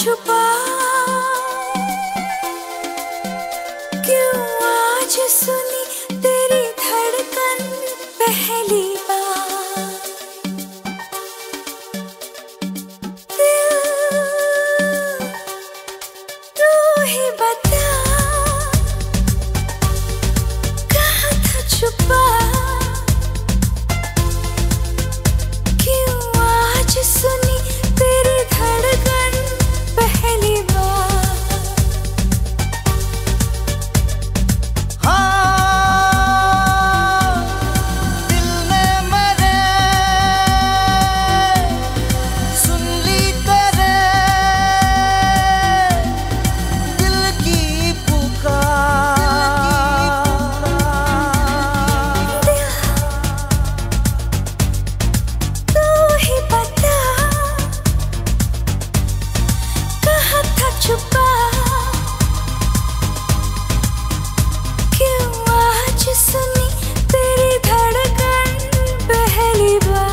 छुपा, क्यों आज सुनी तेरी धड़कन पहली बार। दिल तू ही बता, कहाँ था छुपा, क्यों आज सुनी तेरी धड़कन पहली बार। हाँ, दिल ने मेरे सुन ली तेरे दिल की पुकार। तू ही बता, कहाँ था छुपा, क्यों आज सुनी तेरी धड़कन पहली बार।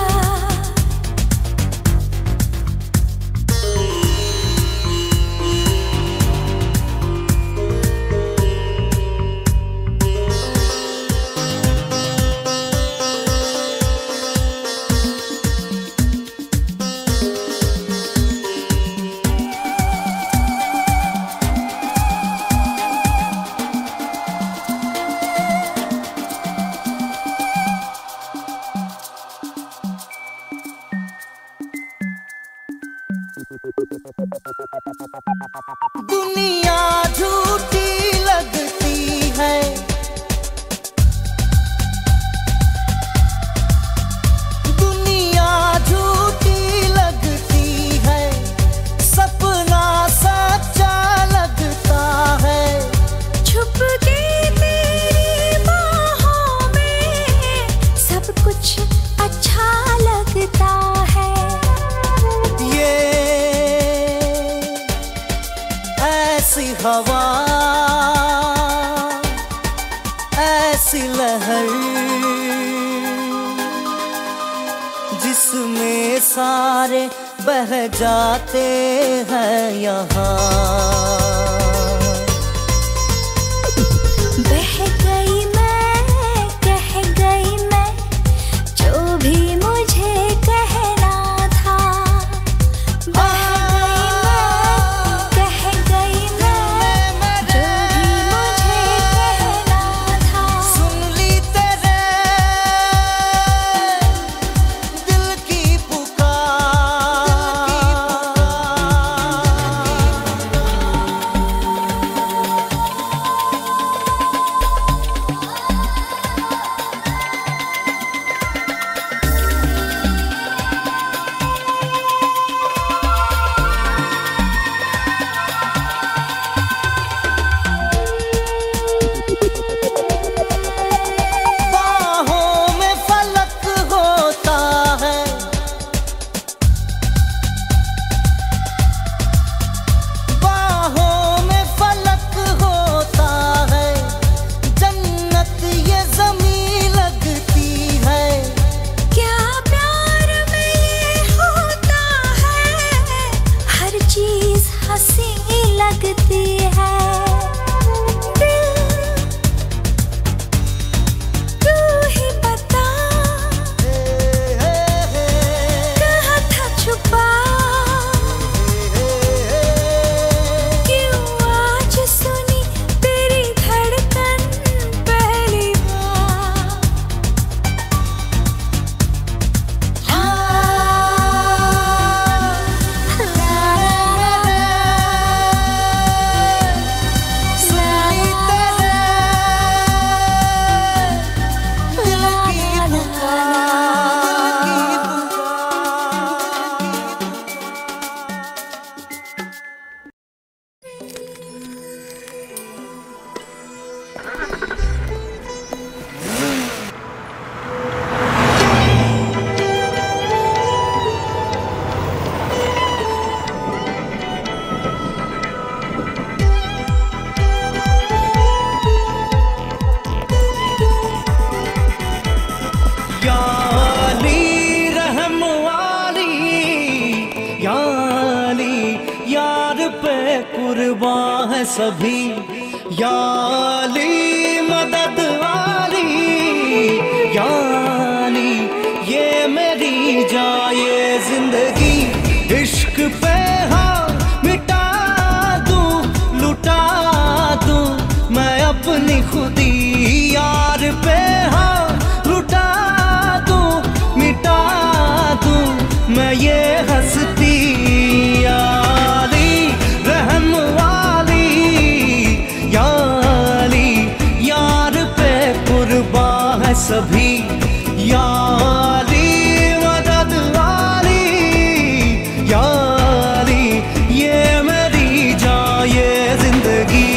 दुनिया झूठी लगती है, दुनिया झूठी लगती है, सपना सच्चा लगता है। छुप के तेरी बाहों में सब कुछ अच्छा लगता है। ये ऐसी हवा, ऐसी लहर, जिसमें सारे बह जाते हैं यहाँ। बह गई मैं, कह गई मैं, जो भी मुझे कहना था। बह गई मैं, कह गई मैं, जो भी मुझे कहना था। सुन ली तेरे दिल की पुकार। बाहों में फलक होता है, बाहों में फलक होता है, जन्नत ये ज़मीं लगती है। क्या प्यार में ये होता है, हर चीज हंसी लगती है। दिल तू ही बता, कहाँ था छुपा, क्यों आज सुनी तेरी धड़कन पहली बार। याली रहम वाली, याली यार कुर्बान है सभी, या अली मदद वाली, या अली ये मेरी जाए जिंदगी। इश्क पे हाँ मिटा दूं, लुटा दूं मैं अपनी खुदी, यार पे हाँ लुटा दूं, मिटा दूं मैं ये हस्ती। या अली रहम वाली, या अली यार पे कुर्बान है सभी, या अली मदद वाली, या अली ये मेरी जाए जिंदगी।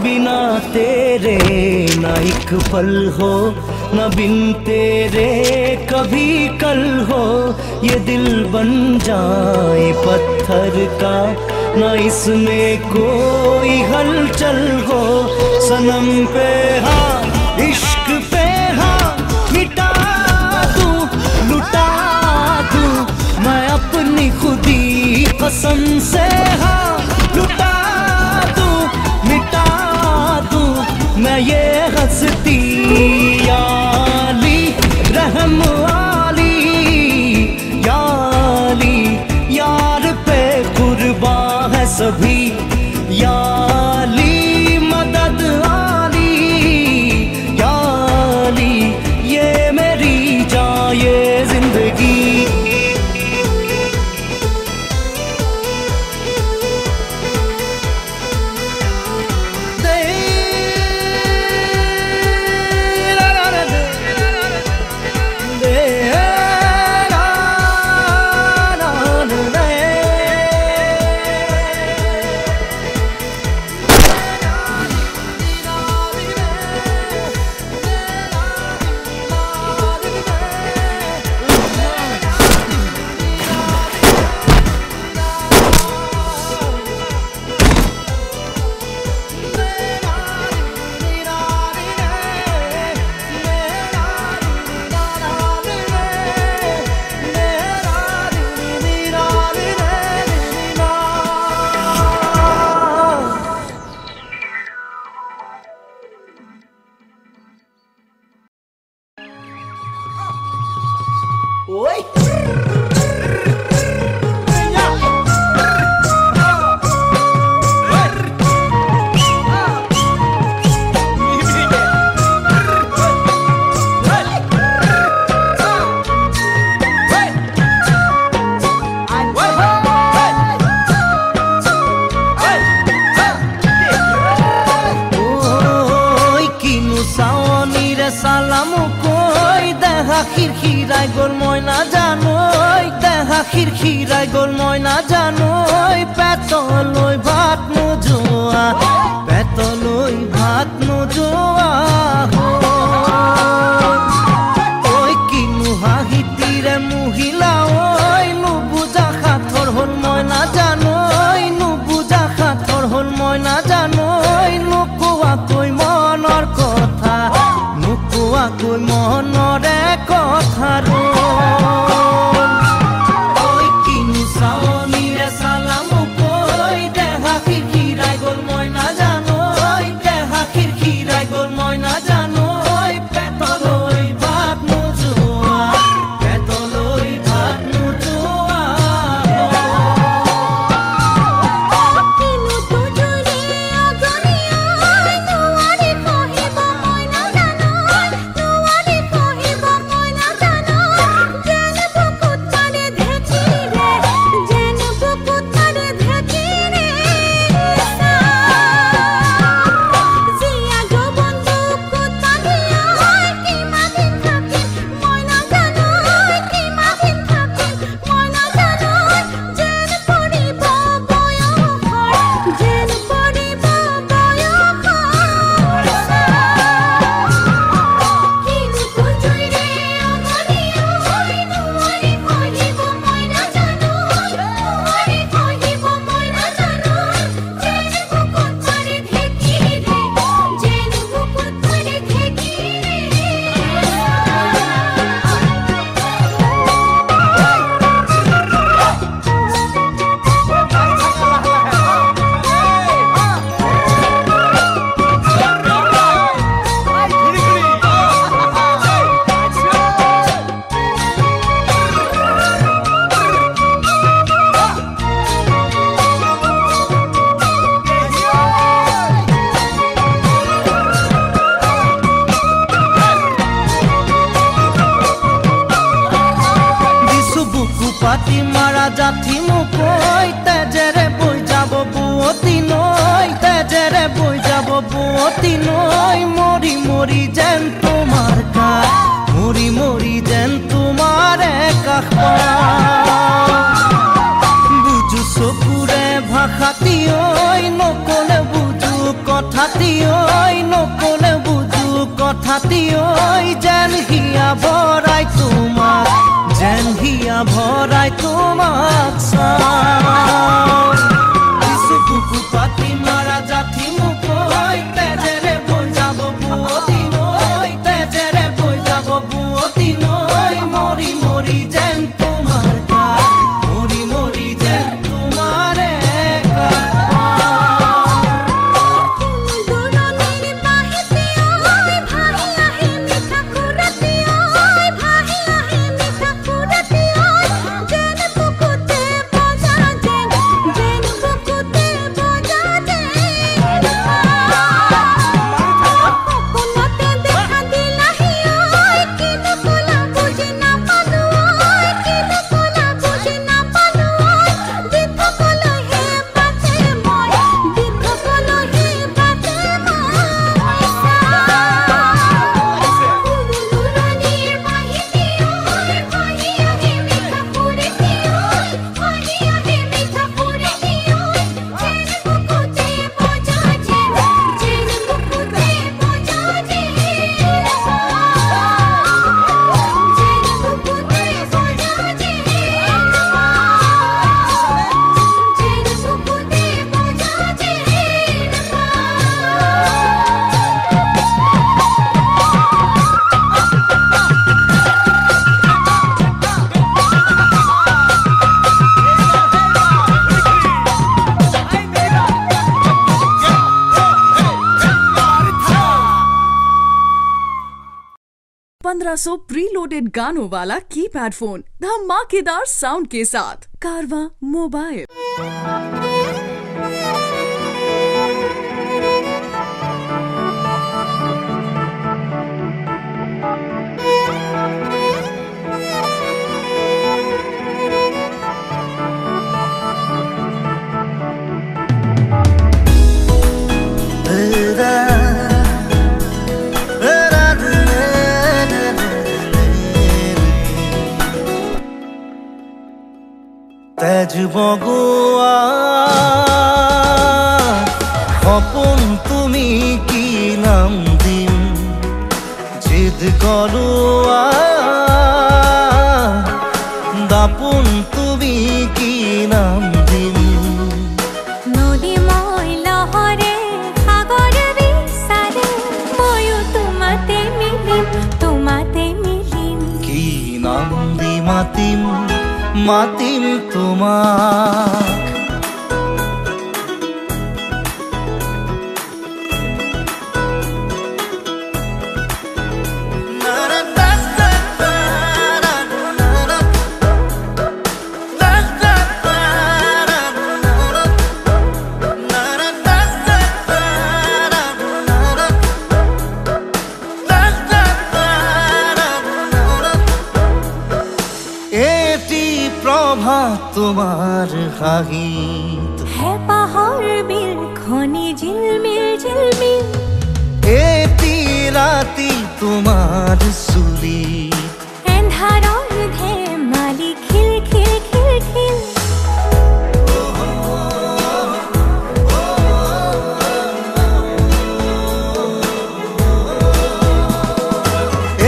बिना तेरे ना एक पल हो, न बिन तेरे कभी कल हो। ये दिल बन जाए पत्थर का, न इसमें कोई हलचल हो। सनम पे हाँ इश्क पे हाँ मिटा दूं, लुटा दूं मैं अपनी खुदी, कसम से हाँ लुटा दूं, मिटा दूं मैं ये हस्ती। या अली रहम वाली, या अली यार पे कुर्बान है सभी, या अली मदद वाली, या अली ये मेरी जाए जिंदगी। খিৰখিৰাই গ'ল মই নাজানো, দেহা খিৰখিৰাই গ'ল মই নাজানো। পেটলৈ ভাত নোযোৱা, পেটলৈ ভাত নোযোৱা ঐ কিনো হাঁহিতিৰে মহিলা ঐ নুবুজা সাঁথৰ হ'ল মই নাজানো, নুবুজা সাঁথৰ হ'ল মই নাজানো। নোকোৱাকৈ মনৰ কথা, নোকোৱাকৈ মনৰে কথাৰো ঐ কিনো চাৱনিৰে চালাম কৈ, দেহা খিৰখিৰাই গ'ল মই নাজানো, দেহা খিৰখিৰাই গ'ল মই নাজানো। পেটলৈ ভাত নোযোৱা, পেটলৈ ভাত নোযোৱা জাঠি মুকৈ তেজেৰে বৈ যাব বুৱতী নৈ তেজেৰে বৈ যাব বুৱতী নৈ মৰি মৰি যেন তোমাৰ কাষ মৰি মৰি যেন তোমাৰ কাষ বুজু চকুৰে ভাষাটি ঐ নকলে বুজু কথাটি ঐ নকলে বুজু কথাটি ঐ যেন হিয়া ভৰাই তোমাক যেন হিয়া ভৰাই তোমাক চাওঁ কিছু কুকু পাতি মাৰা জাঠি মুকৈ তেজেৰে বৈ যাব বুৱতী নৈ তেজেৰে বৈ যাব বুৱতী নৈ মৰি মৰি যেন তোমাৰ কাষ মৰি মৰি যেন তোমাৰে प्रीलोडेड गानों वाला कीपैड फोन धमाकेदार साउंड के साथ कारवा मोबाइल। তেজ বগুয়া সপোন তুমি কি নাম দিম জিদ কৰোৱা দাপোন তুমি কি নাম দিম নদী মই লহৰে সাগৰ বিচাৰে ময়ো তোমাতে মিলিম কি নাম দি মাতিম মাতিম তোমাক তোমাৰ হাঁহিত হেঁপাহৰ বিলখনি ঝিলমিল এটি ৰাতি তোমাৰ চুলিত এন্ধাৰৰ ধেমালি খিল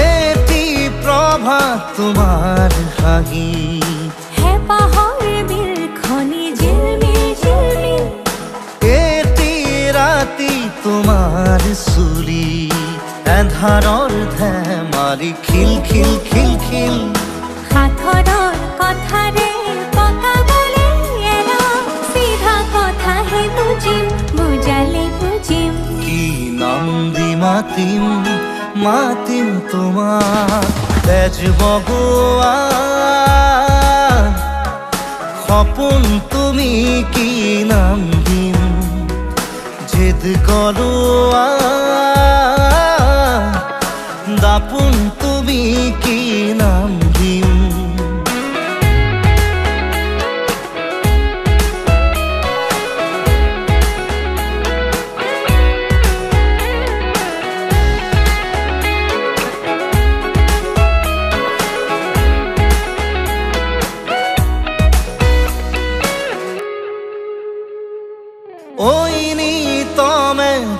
এটি প্ৰভাত তোমাৰ হাঁহিত হেঁপাহৰ বিলখনি ঝিলমিল এটি ৰাতি তোমাৰ চুলিত এন্ধাৰৰ ধেমালি খিল সাঁথৰৰ কথাৰে পকাবলে এৰা চিধা কথাহে বুজালে বুজিম কি নাম দি মাতিম তোমাক তেজ বগুয়া সপোন তুমি কি নাম দিম জিদ কৰোৱা দাপোন তুমি কি নাম দিম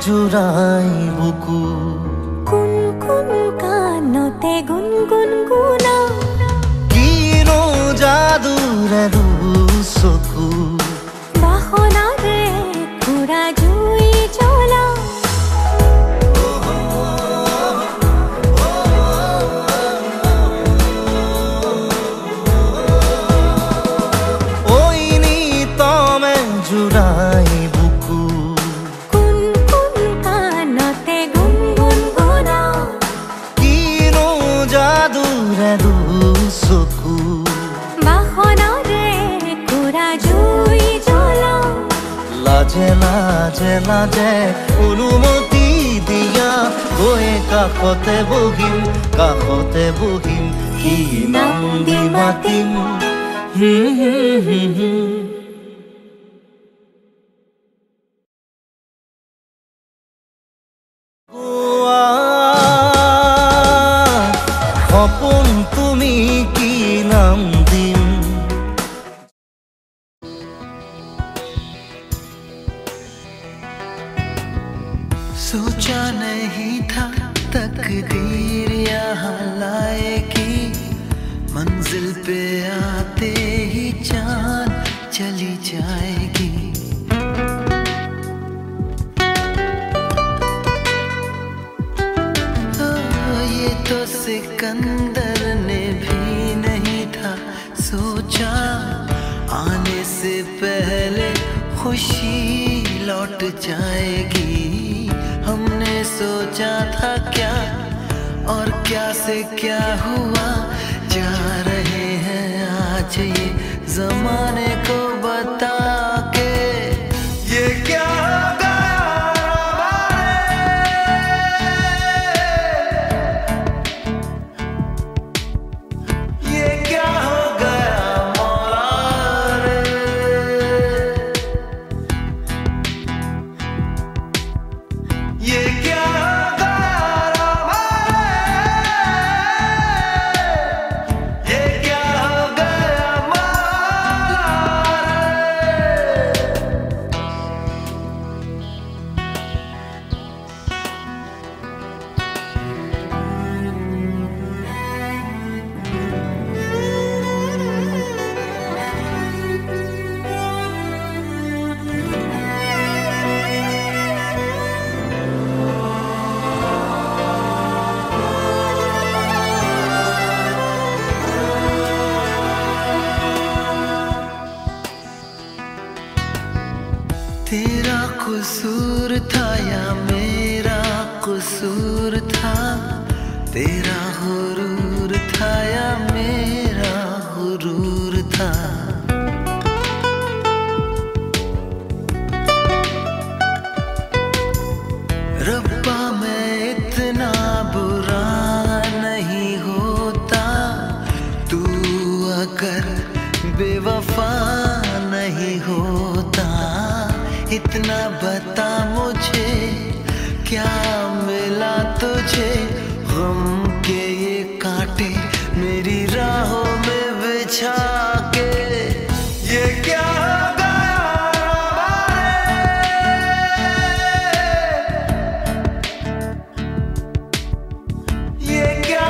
জুড়াই বুকু কুন কুন কানতে গুনগুন গুনাও কিনো জাদুৰে চকু বাহনাৰে পুৰা জুই জ্বলাও ওই নিতমে জুড়াই বুকু কুন কুন কানতে গুনগুন গুনাও কিনো জাদুৰে চকু বাহনাৰে পুৰা জুই জ্বলাও লাজে লাজে লাজে অনুমতি দিয়া গৈ কাষতে বহিম কি নাম দি মাতিম সপোন তুমি কি নাম দিম सोचा नहीं था तकदीर यहाँ लाएगी मंजिल पे आते ही चांद चली जाएगी ये तो सिकंदर ने भी नहीं था सोचा आने से पहले खुशी लौट जाएगी हमने सोचा था क्या और क्या से क्या हुआ जा रहे हैं आज ये जमाने को बता के ये क्या तेरा कसूर था या मेरा कसूर था तेरा हुरूर था या मेरा हुरूर था रब्बा मैं इतना बुरा नहीं होता तू अगर बेवफा नहीं होता इतना बता मुझे क्या मिला तुझे गम के ये कांटे मेरी राहों में बिछा के ये क्या ये क्या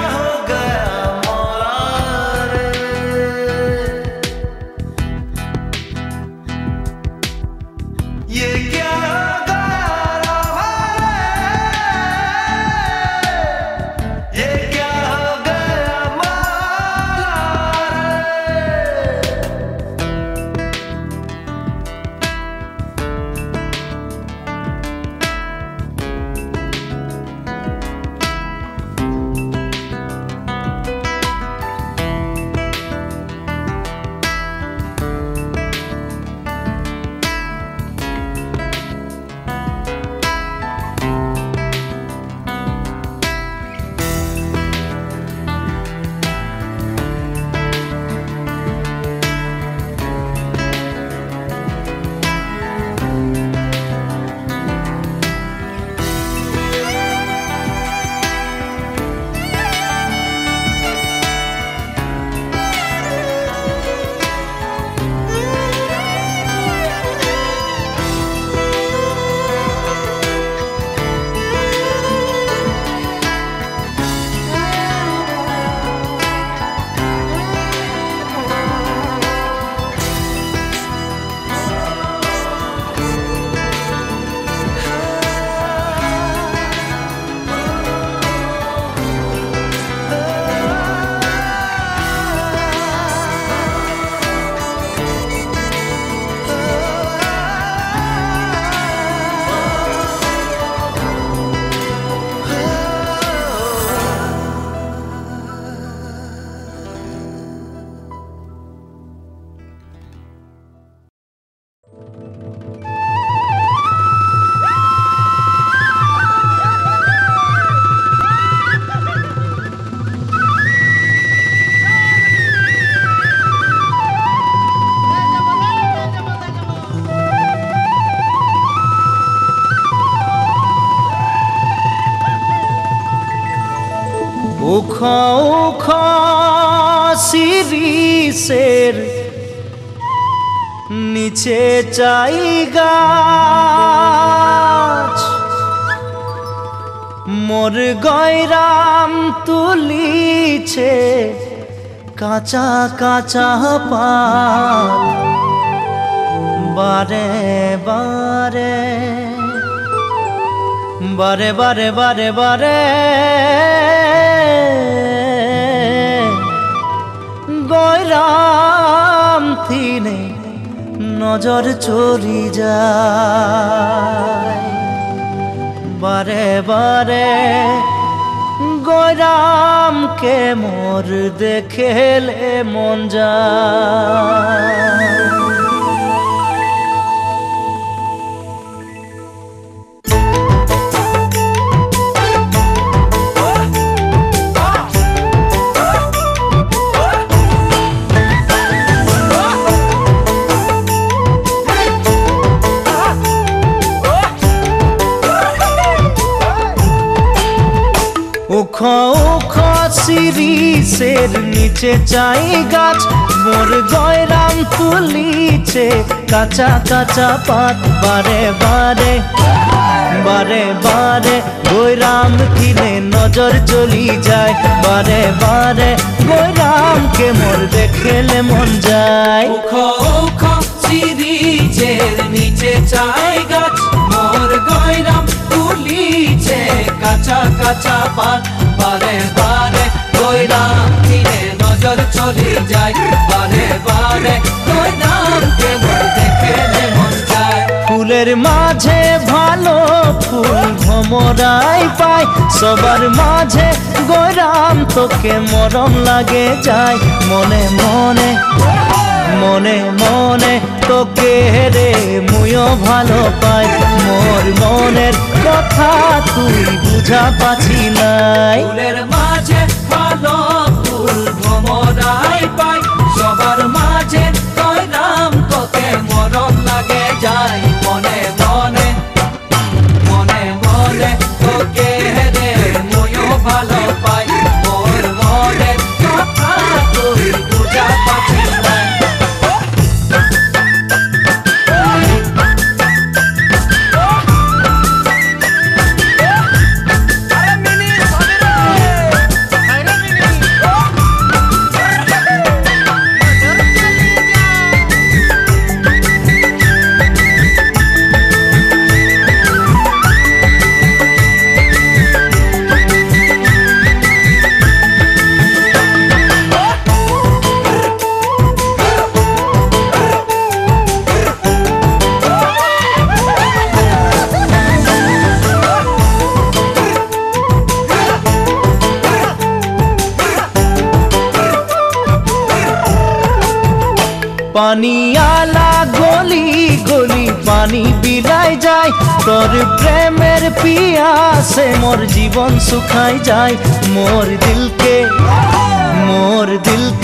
উখ শিরিষের নিচে চাই গাছ মোর গয়রাম তুলিছে কাঁচা কাঁচা পাত বারে বারে বারে বারে বারে বারে গয়রাম থিনে নজর চলি যায় বারে বারে গয়রামকে মোর দেখেলে মন যায়। উখ উখ শিরিষের নিচে চাই গাছ মোর গয়রাম তুলিছে কাঁচা কাঁচা পাত বারে বারে বারে বারে গয়রাম থিনে নজর চলি যায় বারে বারে গয়রামকে মোর দেখেলে মন যায়। উখ উখ শিরিষের নিচে চাই গাছ মোর গয়রাম তুলিছে কাঁচা কাঁচা পাত বারে বারে গয়রাম থিনে নজর চলি যায় বারে বারে গয়রামকে মোর দেখেলে মন যায়। ফুলের মাঝে ভালো ফুল ভমরাই পায় সবার মাঝে গয়রাম তোকে মরম লাগে যায় মনে মনে মনে মনে তোকে রে মুইও ভালো পাই মোর মনের কথা তুই বুঝা পাছি নাই। ফুলের মাঝে ভালো ফুল ভমরাই পাই সবার মাঝে গয়রাম তোকে মরম লাগে যায় মনে মনে মনে মনে তোকে রে মুইও ভালো পাই মোর মনের কথা তুই বুঝা পাছি নাই। पानी आला गली गली पानी बिलाई जाए तोर प्रेमेर पियासे मोर जीवन सुखाई जाए मोर दिल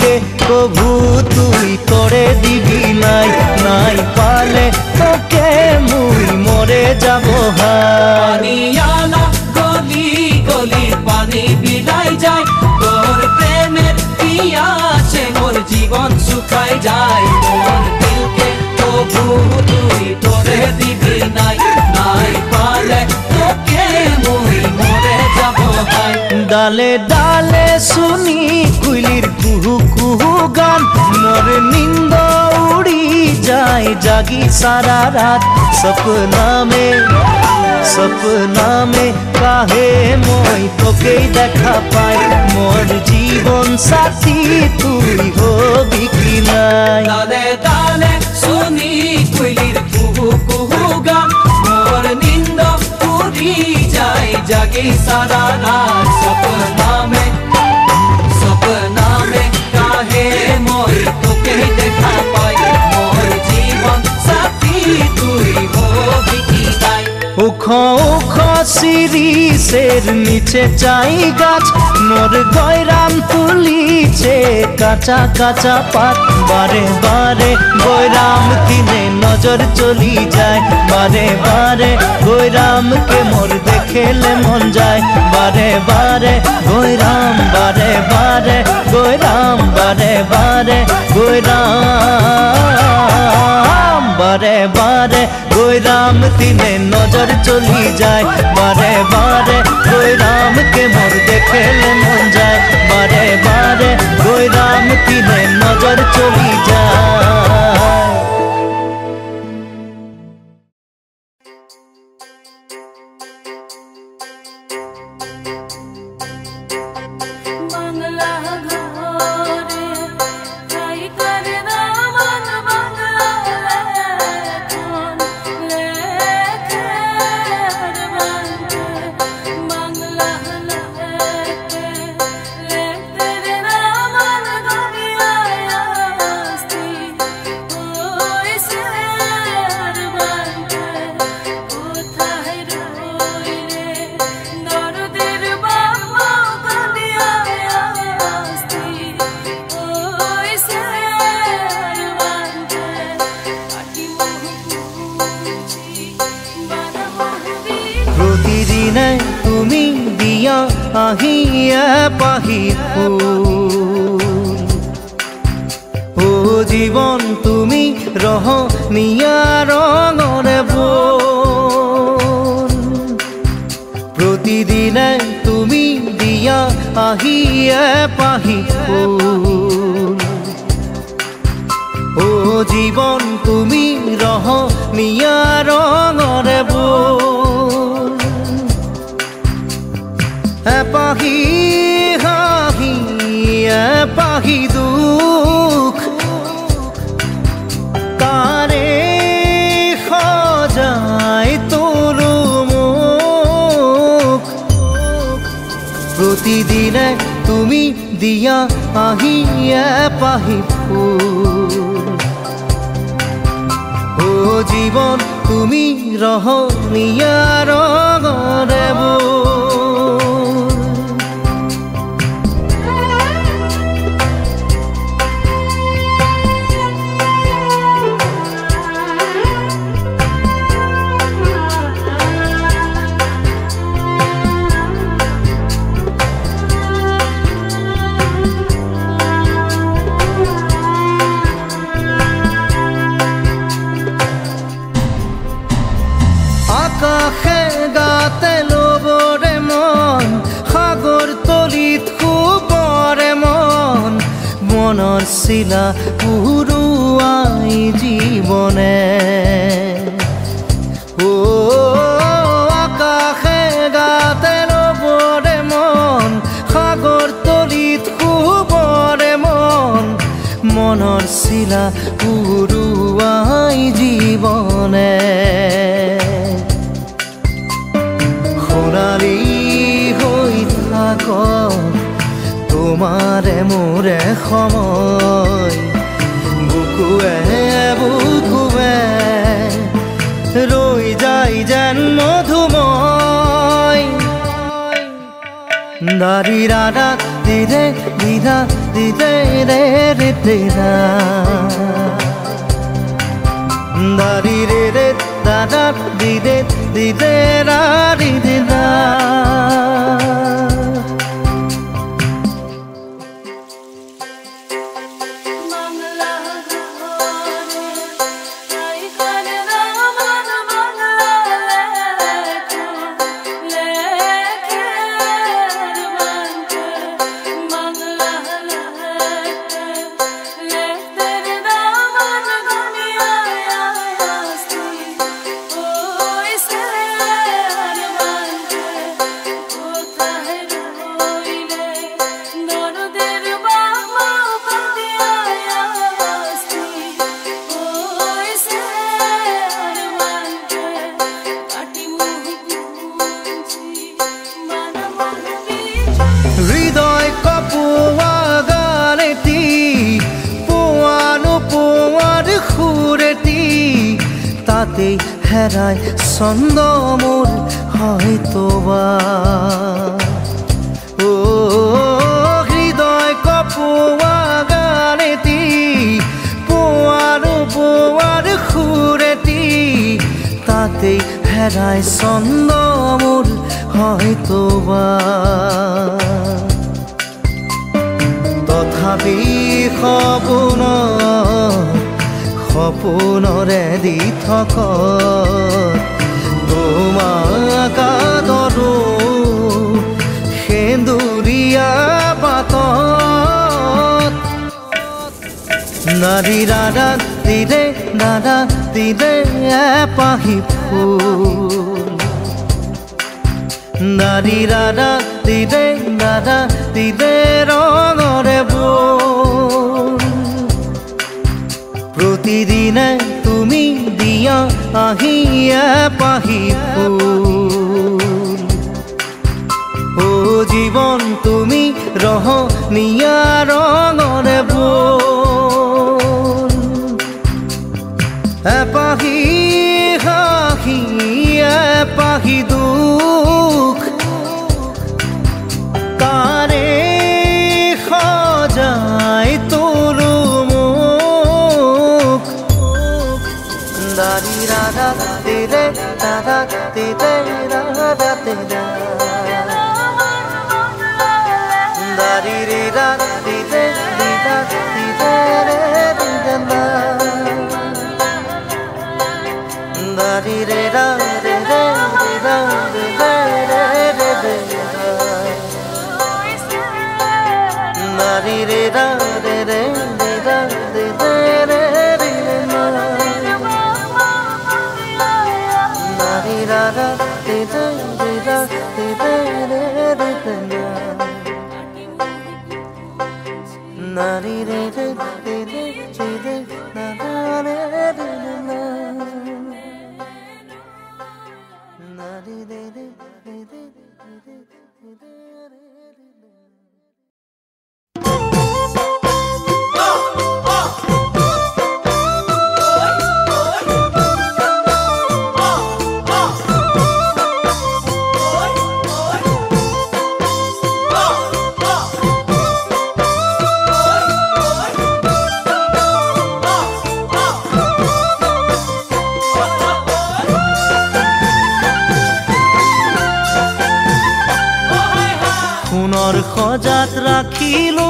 के कभू तुई तोड़े दिबी नाई नाई पाले तोके मुई मोरे जाबो पानी आला गली गली पानी बिलाई जाए तोर प्रेमेर पियासे मोर जीवन सुखाई जाए मोर दिल के कभू तुई तोड़े दिबी नाई नाई पाले तोके मुई मोरे जाबो हाय। डाले डाले सुनी कुइलिर कुहू कुहू गान मोर निंद उड़ी जाए जागी सारा रात सपना में काहे मोई तोके देखा पाए मोर जीवन साथी तुई होबी कि नाई। डाले डाले सुनी कुइलिर कुहू कुहू गान मोर निंद उड़ी जाए जागी सारा रात सपना में काहे मोई तोके देखा पाई मोर जीवन साथी तुई होबी कि नाई। उख उख শিরিষের নিচে চাই গাছ মোর গয়রাম তুলিছে কাঁচা কাঁচা পাত বারে বারে গয়রাম দিনে নজর চলি যায় বারে বারে গয়রামকে মোর দেখেলে মন যায় বারে বারে গয়রাম বারে বারে গয়রাম বারে বারে গয়রাম বারে বারে গয়রাম দিনে নজর চলি যায় বারে বারে গয়রামকে মোর দেখেলে মন যায় বারে বারে গয়রাম দিনে নজর চলি যায়। প্রতিদিনে তুমি দিয়া আহিয়া পাহি ফুল ও জীবন তুমি রহ নিয়া রঙরে বোল প্রতিদিনে তুমি দিয়া আহিয়া পাহি ফুল ও জীবন তুমি রহ নিয়া রঙরে বোল পাহি হাহি পাহি দুখ তারে সজাই তোর মুখ প্রতিদিনে তুমি দিয়া আহিয়া পাহি ফুল ও জীবন তুমি রহ নিয়া রঙরে বোল আকাশে গাতে লবরে মন সাগর তলিত শুবরে মন মনৰ চিলা উৰুৱাই জীৱনে ও আকাশে গাতে লবৰে মন সাগৰ তলিত শুবৰে মন মনৰ চিলা উৰুৱাই জীৱনে সোণালী হৈ থাক তোমাৰে মোৰে সময় বুকুৱে বুকুৱে ৰৈ যায় যেন মধুময় দাৰি ৰাধা দিদে দিদা দিদে ৰে ৰে দিদা দাৰি ৰে ৰে দাদা দিদে দিদে ৰা দিদা তাতেই হেৰায় ছন্দ মোৰ হয়তোবা ও হৃদয় কপোৱা গানেতি পোৱাৰ সুৰেতি তাতেই হেৰায় ছন্দ মোৰ হয়তোবা তথাপি সপোনৰে দি থকা তোমাক আদৰো সেন্দুৰীয়া বাটত নাৰী ৰাধা দিলে এপাহি ফুল নাৰী ৰাধা দিলে ৰঙৰে বোল প্ৰতিদিনে তুমি দিয়া আহি এপাহি ফুল ও জীৱন তুমি ৰহনীয়া ৰঙৰে বোল এপাহি হাঁহি এপাহি দুখ তাৰে সজাই তোলো মোক দাৰি ৰাধা তেৰে ৰাধা তেৰে ৰাধা তেৰা দাৰি ৰে ৰাধা তেৰে ৰাধা তেৰে ৰাধা দাৰি ৰে ৰাধা ৰে Nari re ra re re re ra re re re re Nari ra ra re re re ra re re re re Nari re re re re re na re re re Nari re re re re সজাত ৰাখিলো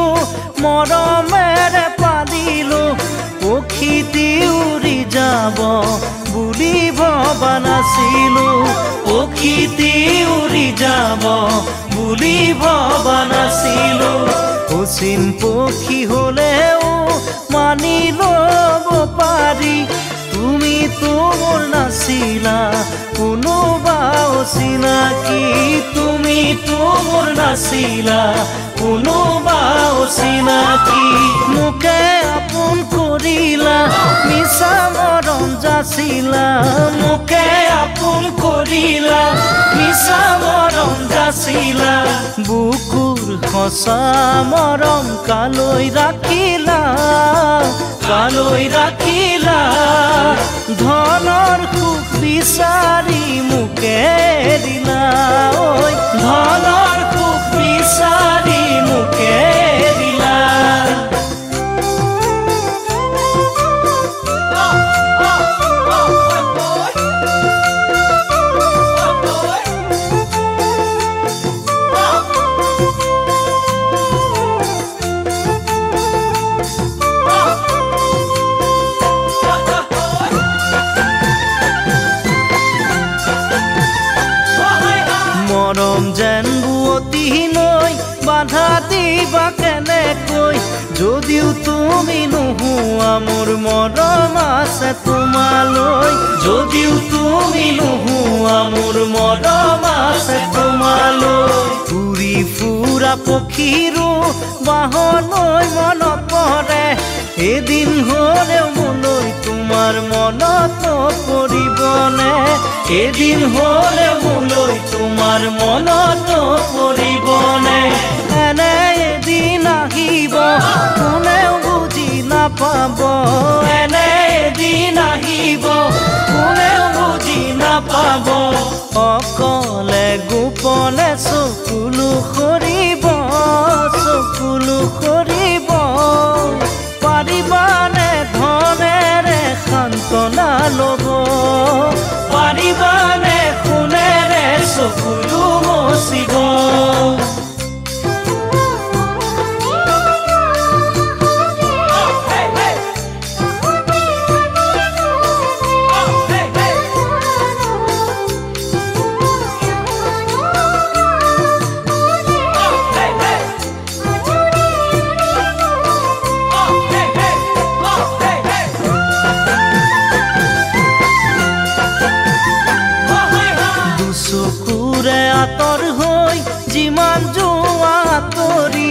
মৰমেৰে পালিলো পক্ষীটি উৰি যাব বুলি ভবা নাছিলো পক্ষীটি উৰি যাব বুলি ভবা নাছিলো অচিন পক্ষী হলেও মানি ল'ব পাৰি তুমি তোৰ নাছিলা কোনোবা অচিনাকি তুমি তোৰ নাছিলা কোনোবা অচিনাকি মোকে আপোন কৰিলা মিছা মৰম যাচিলা মোকে আপোন কৰিলা মিছা মৰম যাচিলা বুকুৰ সঁচা মৰম কালৈ ৰাখিলা ধনৰ সুখ বিচাৰি মোকে দিলা ঐ ধনৰ সুখ বিচাৰি মোকে দিলা মৰম যেন বুৱতী নৈ বাধা দিবা কেনেকৈ যদিও তুমি নোহোৱা মোৰ মৰম আছে তোমালৈ যদিও তুমি নোহোৱা মোৰ মৰম আছে তোমালৈ উৰি ফুৰা পক্ষীৰো বাহলৈ মনত পৰে এদিন হ'লেও মোলৈ তোমাৰ মনত পৰিবনে এদিন হ'লেও মোলৈ তোমাৰ মনত পৰিবনে এনে এদিন আহিব কোনেও বুজি নাপাব এনে এদিন আহিব কোনে চকুলো সৰিব পাৰিবানে ধনেৰে সান্তনা ল'ব পাৰিবানে সোণেৰে চকুলো মচিব আতৰ হৈ যিমান যোৱা তৰি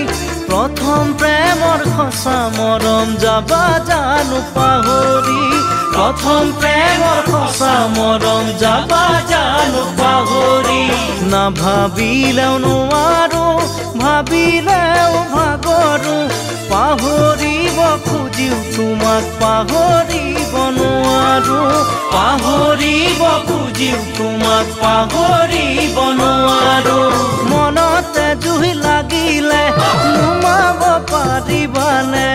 প্ৰথম প্ৰেমৰ সঁচা মৰম যাবা জানো পাহৰি প্ৰথম প্ৰেমৰ সঁচা মৰম যাবা জানো পাহৰি নাভাবিলেও নোৱাৰো ভাবিলেও ভাগৰো পাহৰিব খুজিও তোমাক পাহৰিব নোৱাৰো পাহৰিব খুজিও তোমাক পাহৰিব নোৱাৰো মনতে জুই লাগিলে নুমাব পাৰিবানে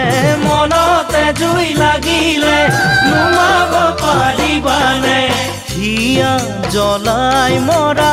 মনতে জুই লাগিলে নুমাব পাৰিবানে হিয়া জ্বলাই মৰা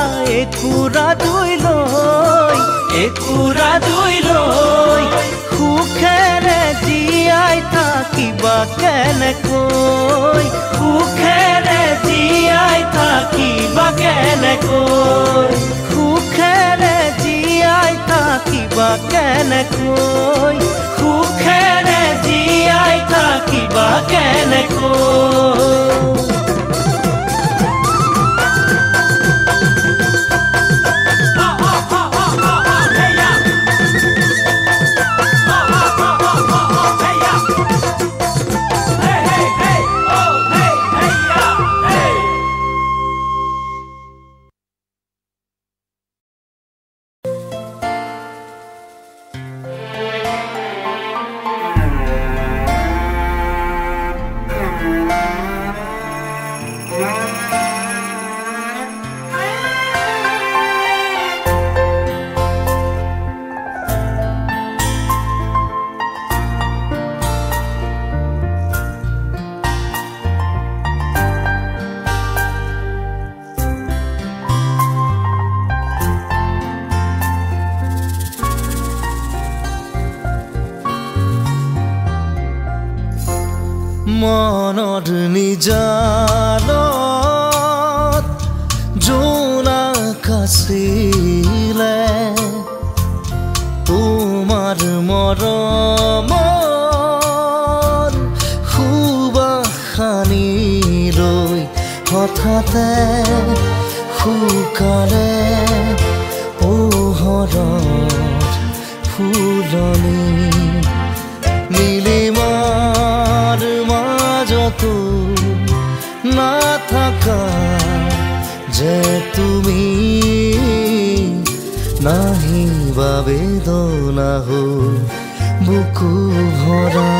একুৰা জুই লৈ সুখেৰে জীয়াই থাকিবা কেনেকৈ সুখেৰে জীয়াই থাকিবা কেনেকৈ সুখেৰে জীয়াই থাকিবা কেনেকৈ সুখেৰে জীয়াই থাকিবা কেনেকৈ মনৰ নিজানত জোনাক আছিলে তোমাৰ মৰমৰ সুবাসনি লৈ হঠাতে শুকালে পোহৰৰ ফুলনি নীলিমাৰ মাজতো নাথাকা যে তুমি নাহিবা বেদনা হ'ল বুকু ভৰা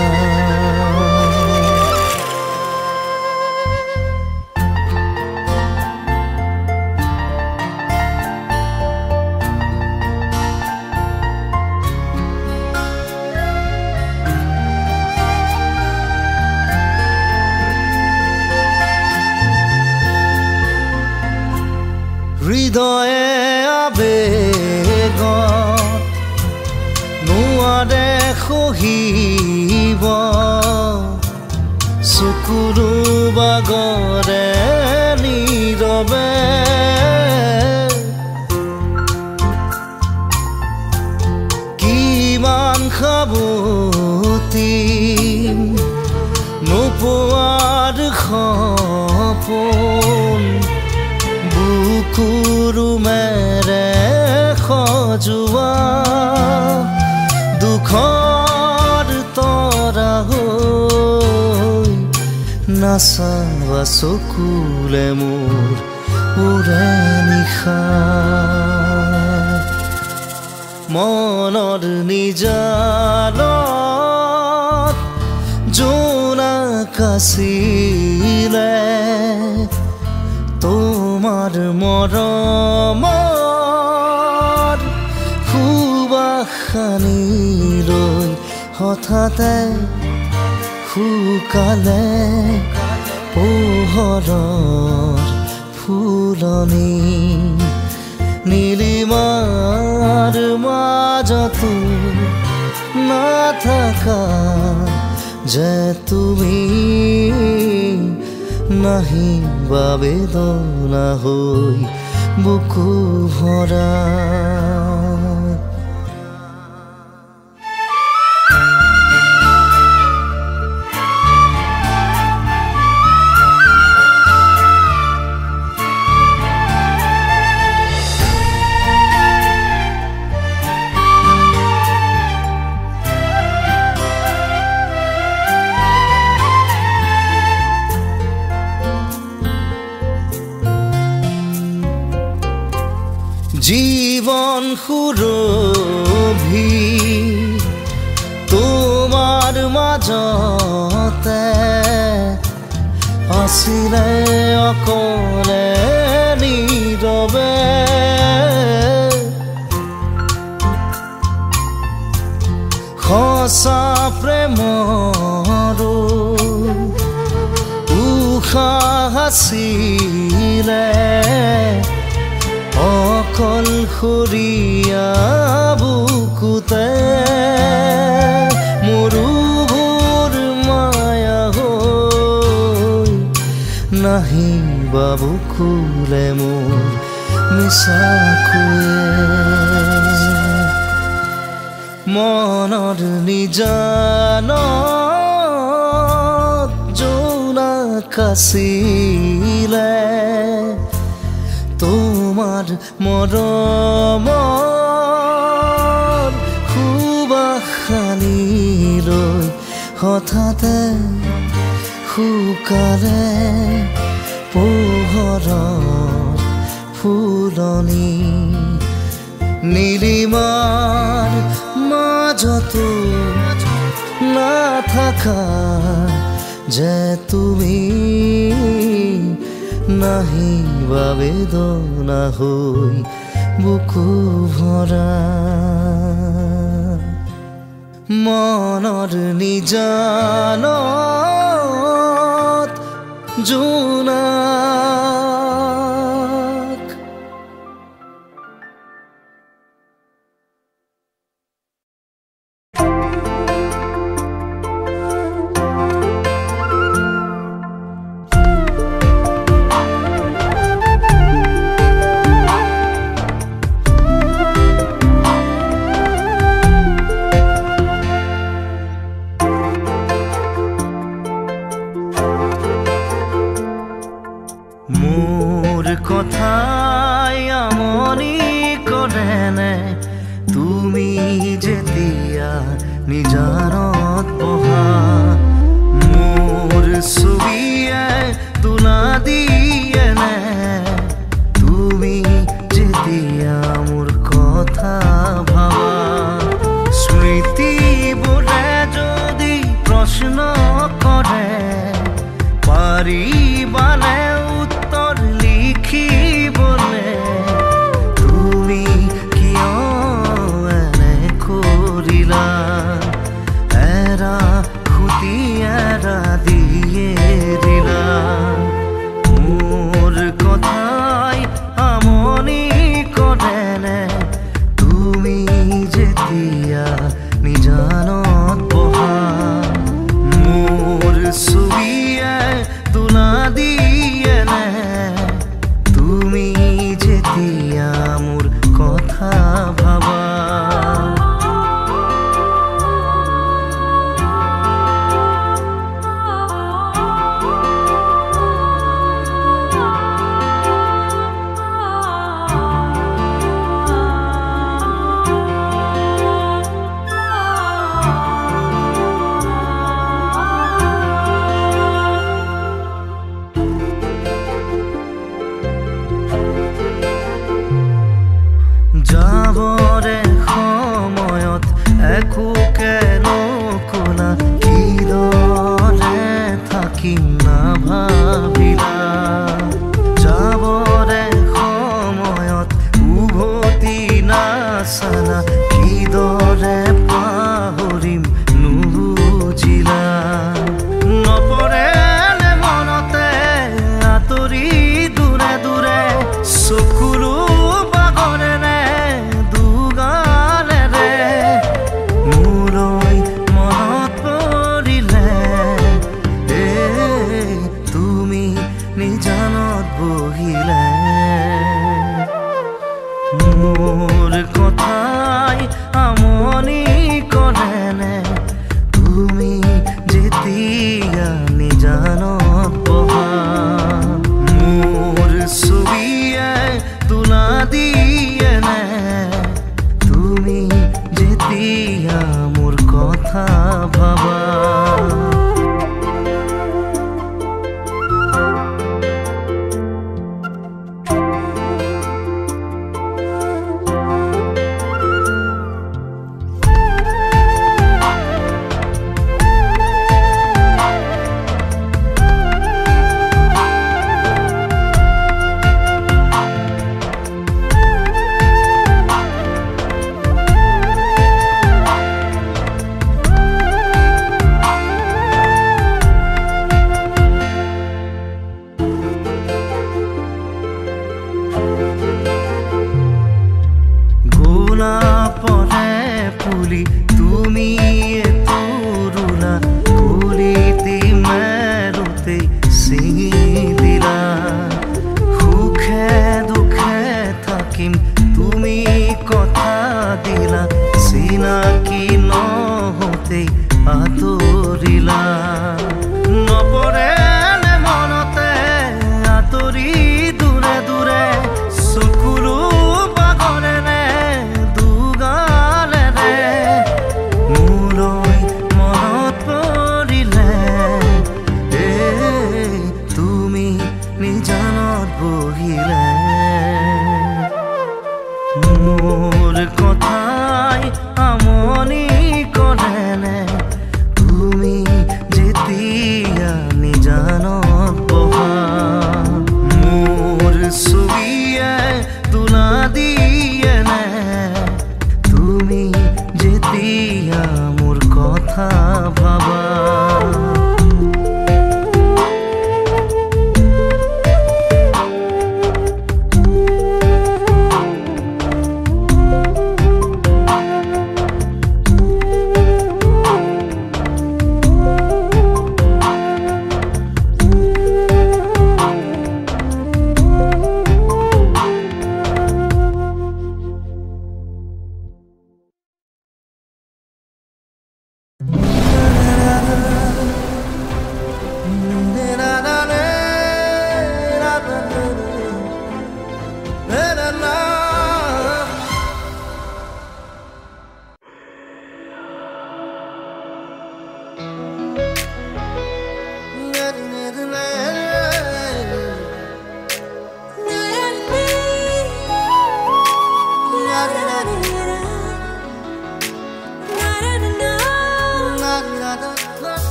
হৃদয়ে আবেগ নোৱাৰে সহিব চকুৰো বাগৰে নীৰৱে কিমান সাৱতি নোপোৱাৰ সপোন বুকুৰুমেৰে সজোৱা দুখৰ তৰা হৈ নাচাবা চকুলে মোৰ উৰে নিশা মনৰ নিজানত জোনাক আছিলে তোমাৰ মৰমৰ খানি লৈ হঠাতে শুকালে পোহৰৰ ফুলনি নীলিমাৰ মাজতো নাথাকা যে তুমি নাহিবা বেদনা হৈ বুকু ভৰা জীবন সুৰভি তোমাৰ মাজতে আছিলে অকলে নীৰৱে সঁচা প্ৰেমৰো উশাহ আছিলে অকলশৰীয়া বুকুতে মৰুভূৰ মায়া হৈ নাহিবা বুকুলে মোৰ মিছাকৈ মনৰ নিজানত জোনাক আছিলে তোমাৰ মৰমৰ সুবাসনি লৈ হঠাতে শুকালে পোহৰৰ ফুলনি নীলিমাৰ মাজতো নাথাকা যে তুমি নাহিবা বেদনা হৈ বুকু ভৰা মনৰ নিজানত জোনাক কথাই আমনি কৰেনে তুমি যেতিয়া নিজানত বহা মোৰ ছবিয়ে তোলা দিয়েনে তুমি যেতিয়া মোৰ কথা ভাবা স্মৃতিবোৰে যদি প্ৰশ্ন কৰে পাৰিবানে উত্তৰ লিখিবলে তুমি কিয় এনে কৰিলা এৰা খুটি এৰা দিয়ে দিলা বহিলে মোৰ কথাই আমনি কৰেনে তুমি যেতিয়া নিজানত বহা মোৰ ছবিয়ে তোলা দিয়েনে তুমি যেতিয়া মোৰ কথা ভাবা মোৰ কথাই আমনি কৰেনে তুমি যেতিয়া নিজানত বহা মোৰ ছবিয়ে তোলা দিয়েনে তুমি যেতিয়া মোৰ কথা ভাবা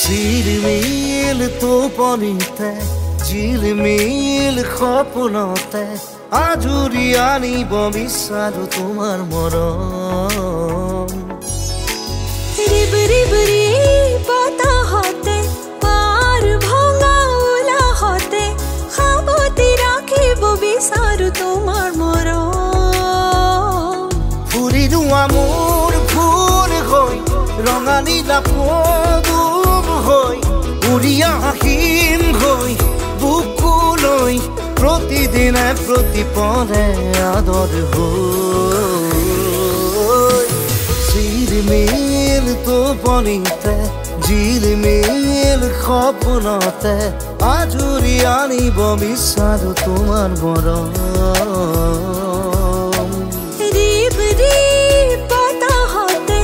ঝিলমিল টোপনিতে ঝিলমিল সপোনতে আজুৰি আনিব বিচাৰো তোমাৰ মৰম ৰিব ৰিব ৰি বতাহতে পাৰ ভঙা উলাহতে খাবতি ৰাখিব বিচাৰো তোমাৰ মৰম ফুৰিলো মোৰ ভোৰ হৈ ৰঙা নীলা পদুম হৈ উৰি আহিম হৈ বুকুলৈ প্ৰতিদিনে প্ৰতিপদে আদৰ হৈ ঝিলমিল টোপনিতে ঝিলমিল সপোনতে আজুৰি আনিব বিচাৰো তোমাৰ মৰম ৰিব ৰি বতাহতে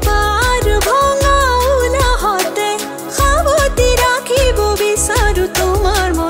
পাৰ ভঙা উলাহতে খাবতি ৰাখিব বিচাৰো তোমাৰ মৰম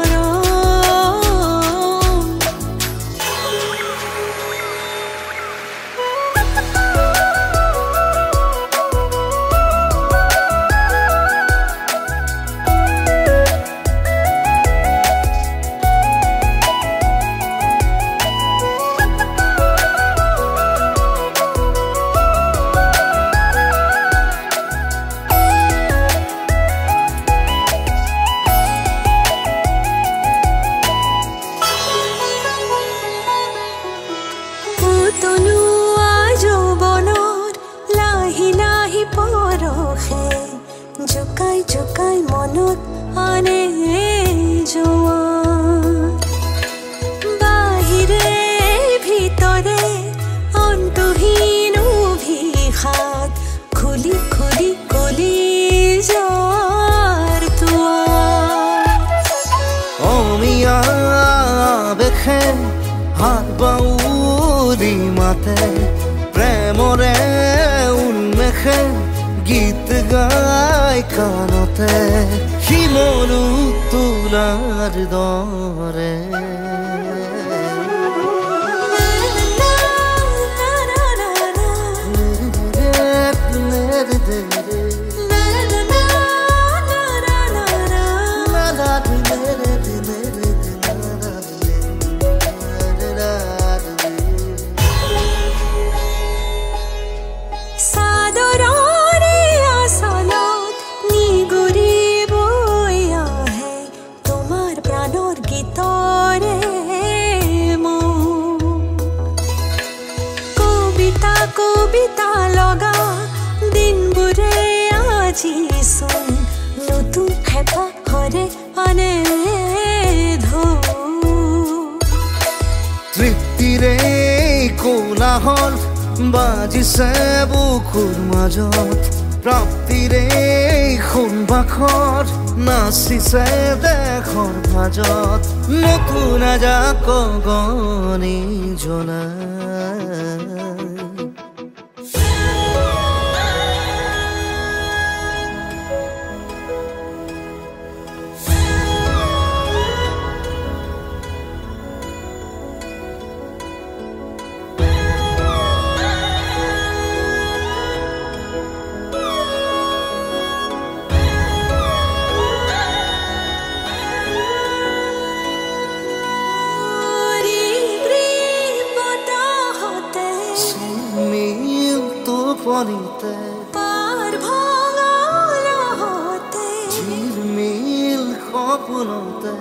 মনত আনে জোৱান বাহিৰে ভিতৰে অন্তহীন অভিষাদ খুলি খুলি কলি যাৰ দুৱাৰ অমিয়া বেখে হাত বাউলি মাতে প্ৰেমৰে উন্মেষে গীত গাই কাণতে শিমলু তুলাৰ দৰে কবিতা লগা দিনবোৰে আজি চোন নতুন হেঁপাহৰে আনে তৃপ্তিৰে কোলাহল বাজিছে বুকুৰ মাজত প্ৰাপ্তিৰে সোণবাখৰ নাচিছে দেশৰ ভাজত নতুন আজাক গনি জনা পনিতে পাৰ ভঙালহতে ঝিলমিল সপোনতে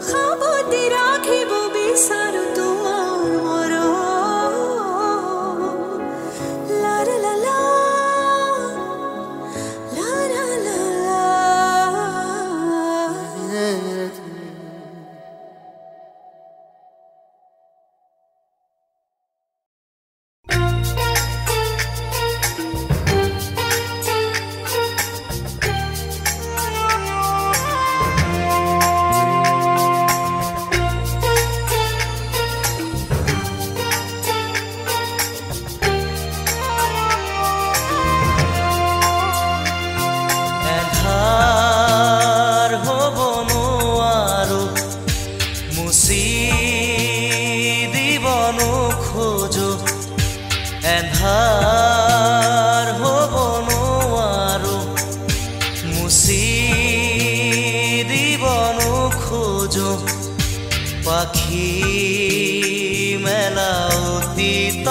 সাৱটি ৰাখিব বিচাৰো তোমাৰ মৰম লা লা লা লা লা লা লা এন্ধাৰ হ'ব নোৱাৰো মুচি দিব নোখোজো পাখি মেলা অতীত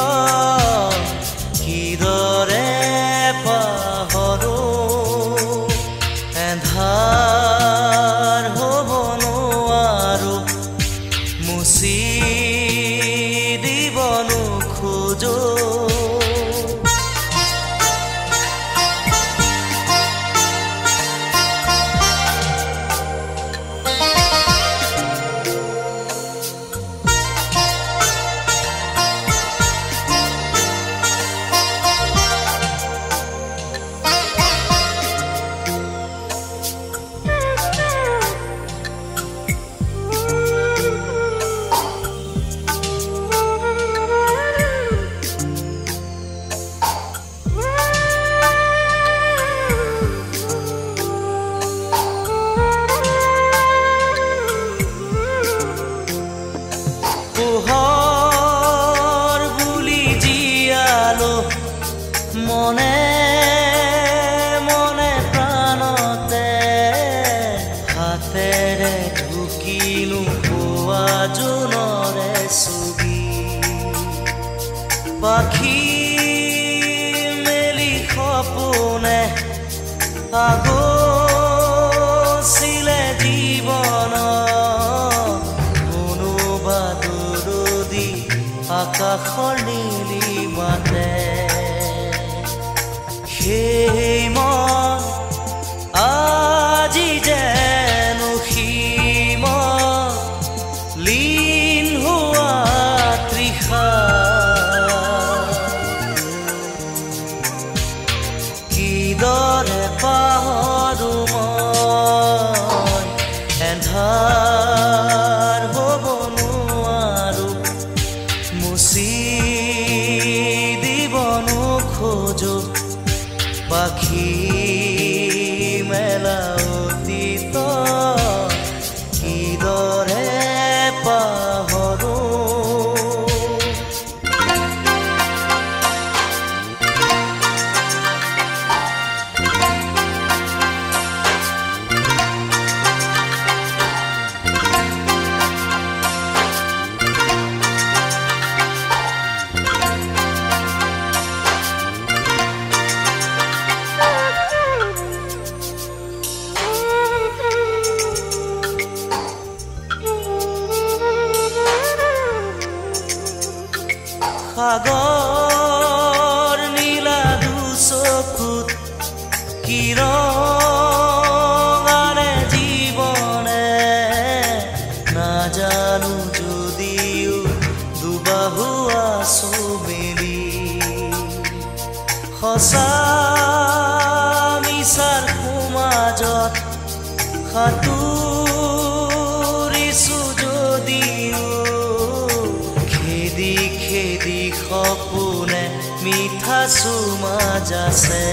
কিদৰে পাহৰো এন্ধাৰ হ'ব নোৱাৰো মুচি দিব নোখোজো মনে মনে প্ৰাণতে হাতেৰে ঢুকিনো পোৱা জোনৰে ছবি পাখি মেলি সপোনে আগছিলে জীৱন কোনোবা দৰদী আকাশৰ নীলি মাতে সেই মন আজি যে কিদৰে পাহৰো মই এন্ধাৰ হ'ব নোৱাৰো মুচি দিব নোখোজো পাখি মেলা অতীত কিদৰে পাহৰো সাগৰ নীলা দুচকুত কিৰণাৰে জীৱনে নাজানো যদিও দুবাহু আছো মেলি সঁচা মিছাৰ সমাজত সাঁতুৰিছো যদিও খেদি খেদি সপোনে মিঠা চুমাজ আছে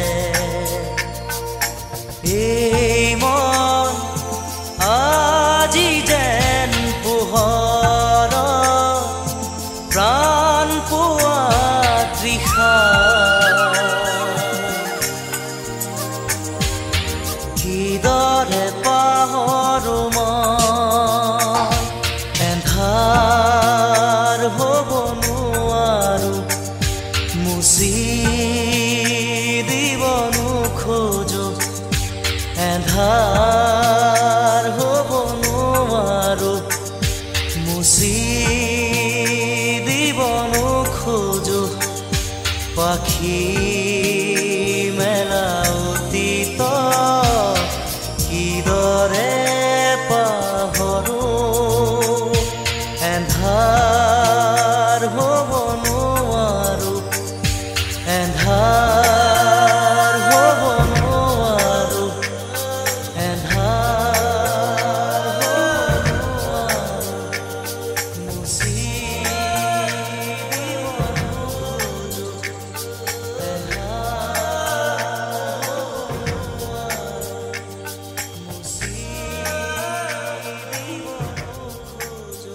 এই মন আজি যেন পোহৰ প্ৰাণ পোৱা তৃষা কিদৰে পাহৰো মই এন্ধাৰ হ'ব নোৱাৰো মুচি দিব নোখোজো এন্ধাৰ হ'ব নোৱাৰো মুচি দিব নোখোজো পাখি মেলা অতীত কিদৰে পাহৰো এন্ধাৰ হ'ব নোৱাৰো এন্ধাৰ হ'ব নোৱাৰো এন্ধাৰ হ'ব নোৱাৰো মুচি দিব নোখোজো এন্ধাৰ হ'ব নোৱাৰো মুচি দিব নোখোজো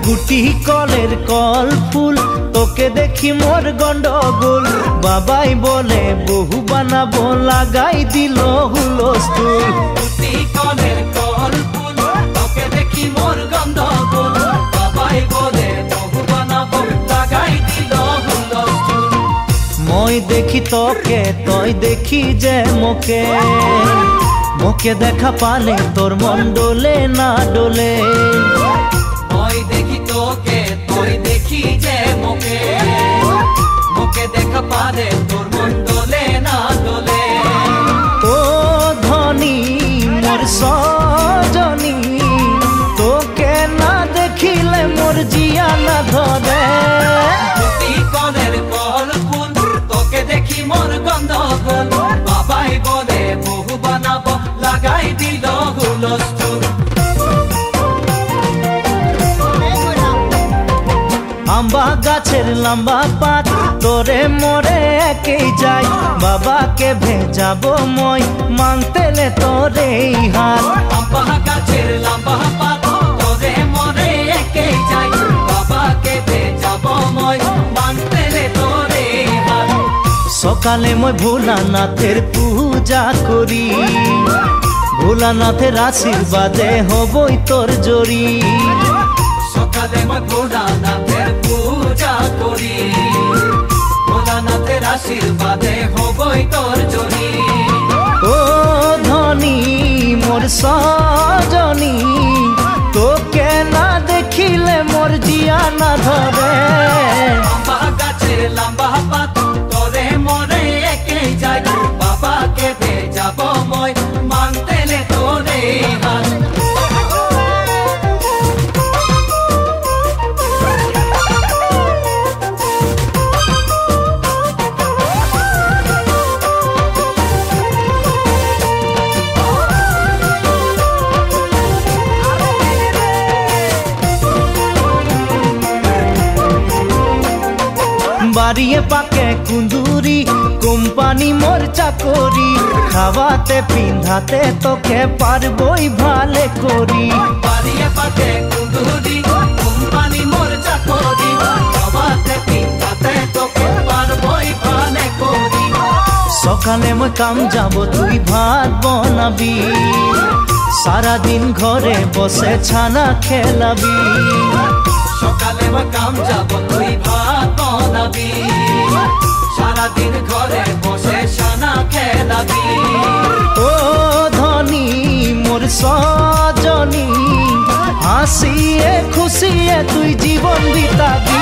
গুটি কলের কল ফুল তোকে দেখি মোর গন্ডগোল বাবাই বলে বহু বানাবো লাগাই দিল হুলস্থুল গুটি কলের কল ফুল তোকে দেখি মোর গন্ডগোল বাবাই বলে বহু বানাবো লাগাই দিল হুলস্থুল মই দেখি তোকে তই দেখি যে মোকে মোকে দেখা পালে তোর মন ডোলে না ডোলে মই দেখি তোকে তুই দেখি যে মোকে মোকে দেখা পারে তোর মন দোলে না দোলে ও ধনী মোর সজনী তোকে না দেখিলে মোর জিয়া না ধরে গুটি কলের কল ফুল তোকে দেখি মোর গন্ধগোল বাবাই বলে বহু বানাবো লাগাই দিল হুলস্থুল আম্বা গাছের লম্বা পাত তোরে মোরে একেই যাই বাবাকে ভেজাবো মই মাংতেলে তোরে হাত আম্বা গাছের লম্বা পাত তোরে মোরে একেই যাই বাবাকে ভেজাবো মই মাংতেলে তোরে হাত সকালে মই ভোলানাথের পূজা করি ভোলানাথের আশীর্বাদে হবই তোর জড়ি সকালে মই ভোলানাথের পূজা করি ভোলানাথের আশীর্বাদে হবই তোর জনি ও ধনী মোর সজনী তোকে না দেখিলে মোর জিয়া না ধরে লম্বা গাছে লম্বা পাত তোরে মরে একে যাই বাবাকে দে যাব মই মানতেলে তোরে হাত বাড়িয়ে পাকে কুন্দুরি কোম্পানি মোর চাকরি খাওয়াতে পিন্ধাতে তোকে পারবই ভালে করি বাড়িয়ে পাকে কুন্দুরি কোম্পানি মোর চাকরি খাওয়াতে পিন্ধাতে তোকে পারবই ভালে করি সকালে মই কাম যাব তুই ভাত বনাবি সারাদিন ঘরে বসে ছানা খেলাবি সকালে মই কাম যাব তুই ভাত বনাবি সারাদিন ঘরে বসে ছানা খেলাবি ও ধনী মোর সজনী হাসিয়ে খুশিয়ে তুই জীবন বিতাবি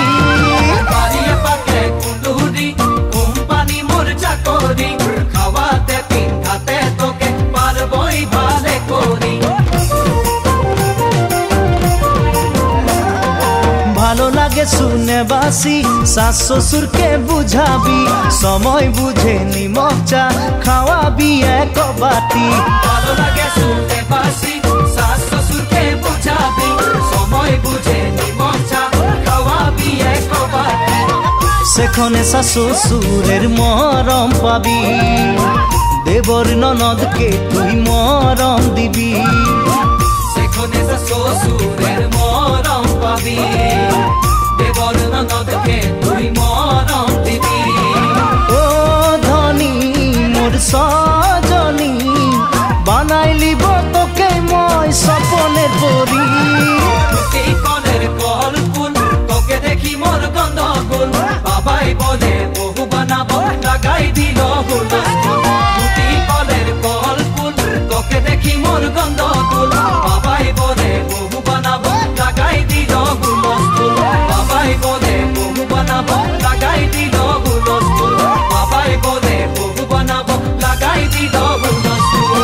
বাড়িয়ে পাকে কুন্দুরি কোম্পানি মোর চাকরি খাওয়াতে পিন্ধাতে তোকে পারবই ভালে করি ভালো লাগে শুনে বাসি শাশ শ্বশুরকে বুঝাবি সময় বুঝে নিমক চা খাওয়াবি এক বাটি ভালো লাগে শুনতে বাসি শাশ শ্বশুরকে বুঝাবি সময় বুঝে নিমক চা খাওয়াবি এক বাটি সেখানে শাশ শ্বশুরের মরম পাবি দেবর ননদকে তুই মরম দিবি সেখানে শ্বশুরের মরম পাবি দেবর ননদকে তুই মরম দিবি ও ধনী মোর সজনী বানাইলিব তোকে মই স্বপনের পরি তুই কলের কল ফুল তোকে দেখি মোর গন্ধ ফুল বাবাই বলে বহু বানাবো লাগাই দিল হুলস্থুল তুই কলের কল ফুল তোকে দেখি মোর গন্ধ ফুল বাবাই বলে বহু বানাবো লাগাই দিল হুলস্থুল বাবাই বলে বহু বানাবো লাগাই দিল হুলস্থুল বাবাই বলে বহু বানাবো লাগাই দিল হুলস্থুল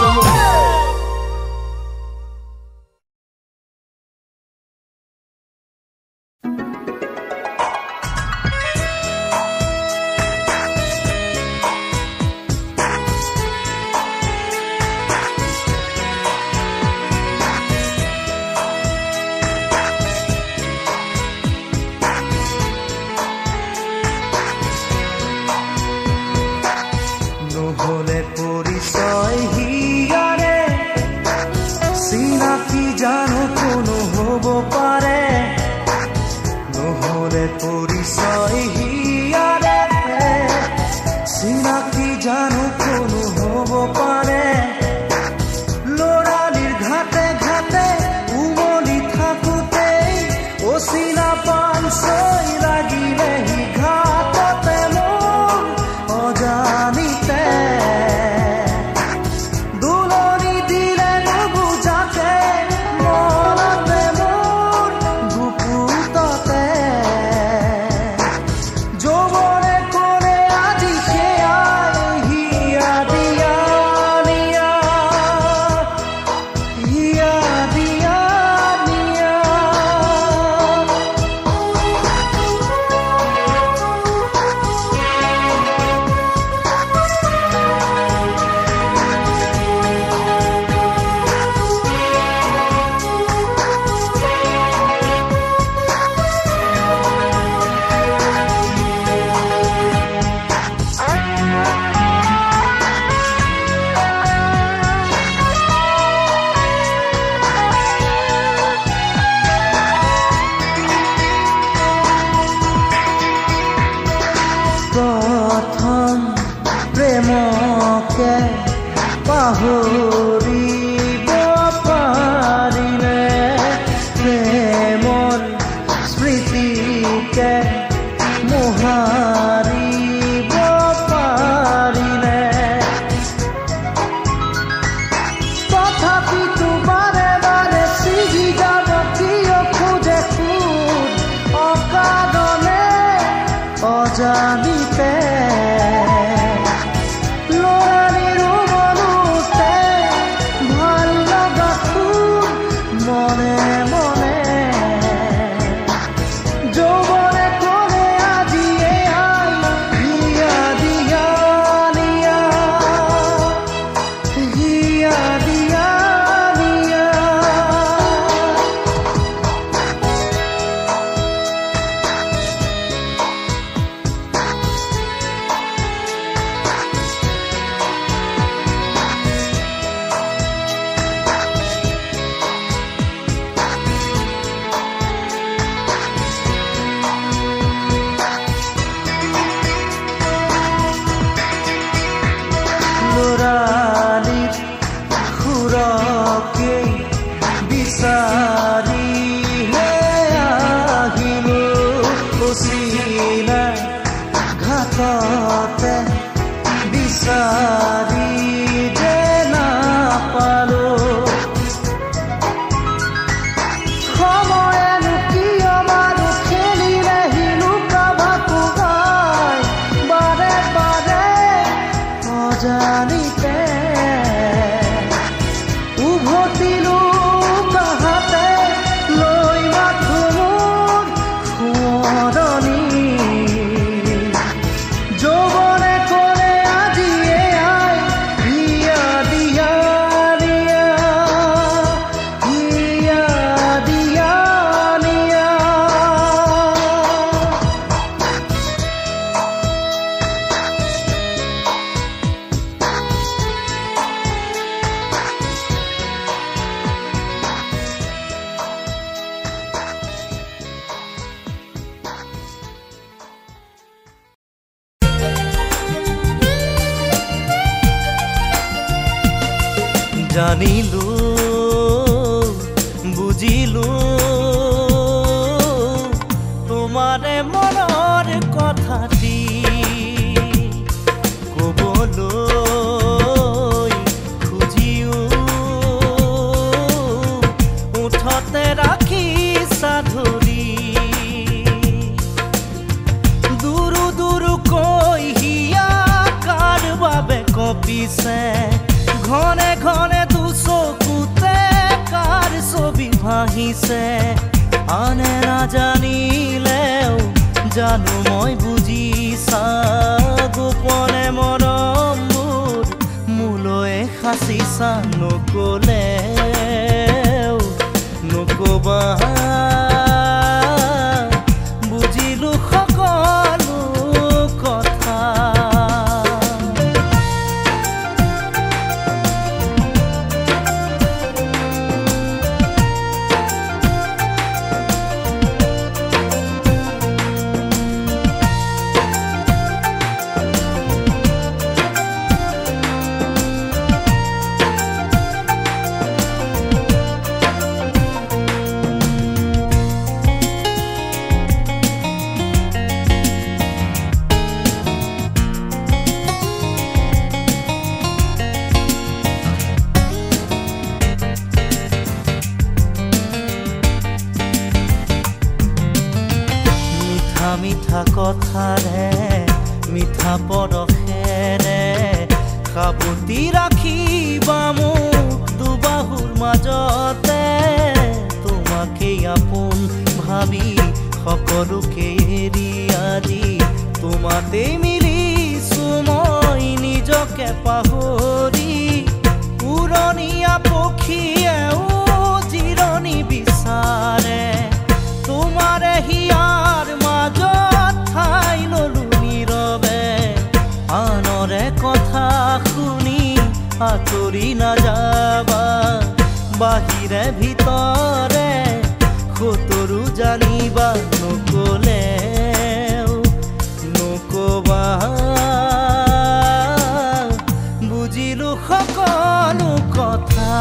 নহলে পরিচয় হিয়ারে চিনাকি জানো কোনো হব পারে নহলে পরিচয় হিয়ারে চিনাকি জানো কোনো হব পারে লড়ালির ঘাটে ঘাটে উমলি থাকুতে অচিনা পান সই লাগিলে ঘাটতে মন অজানিতে দুলনি দিলে নুবুজাতে মনতে মন গুপুততে যৌবনে করে আজি সে আই হিয়া দিয়া জানিলো বুজিলো তোমাৰে মনৰ কথাটি কবলৈ খুজিও উঠতে ৰাখিছা ধৰি দুৰু দুৰুকৈ হিয়া কাৰ বাবে কঁপিছে ঘনে ঘনে দুচকুতে কাৰ ছবি ভাহিছে আনে নাজানিলেও জানো মই বুজিছা গোপনে মৰমবোৰ মোলৈ সাঁচিছা নকলেও নকবা বুজিলো সকলো কথা মিঠা কথাৰে মিঠা পৰশেৰে সাবতি ৰাখিবা মোক দুবাহুৰ মাজতে তোমাকেই আপোন ভাবি সকলোকে এৰি আজি তোমাতেই মিলিছো মই নিজকে পাহৰি উৰণীয়া পক্ষীয়েও জিৰণি বিচাৰে তোমাৰে হিয়াৰ মাজত ঠাই ললো নীৰৱে আনৰে কথা শুনি আঁতৰি নাযাবা বাহিৰে ভিতৰে সতৰু জানিবা নকলেও নকবা বুজিলো সকলো কথা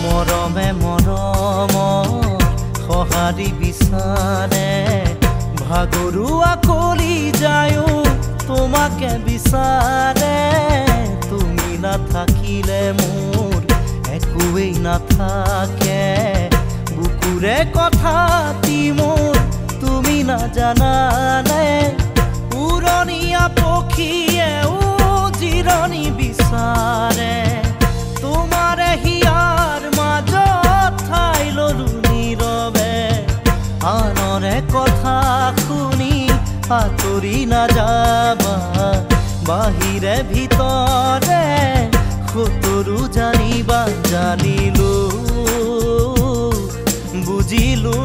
মৰমে মৰমৰ সঁহাৰি বিচাৰে ভাগৰুৱা কলি যায়ো তোমাকে বিচাৰে তুমি নাথাকিলে মোৰ একোৱেই নাথাকে বুকুৰে কথাটি মোৰ তুমি নাজানানে উৰণীয়া পক্ষীয়েও জিৰণি বিচাৰে তোমাৰে হিয়াৰ মাজত ঠাই ললো নীৰৱে আনৰে কথা শুনি আঁতৰি নাযাবা বাহিৰে ভিতৰে সতৰু জানিবা জানিলো বুজিলো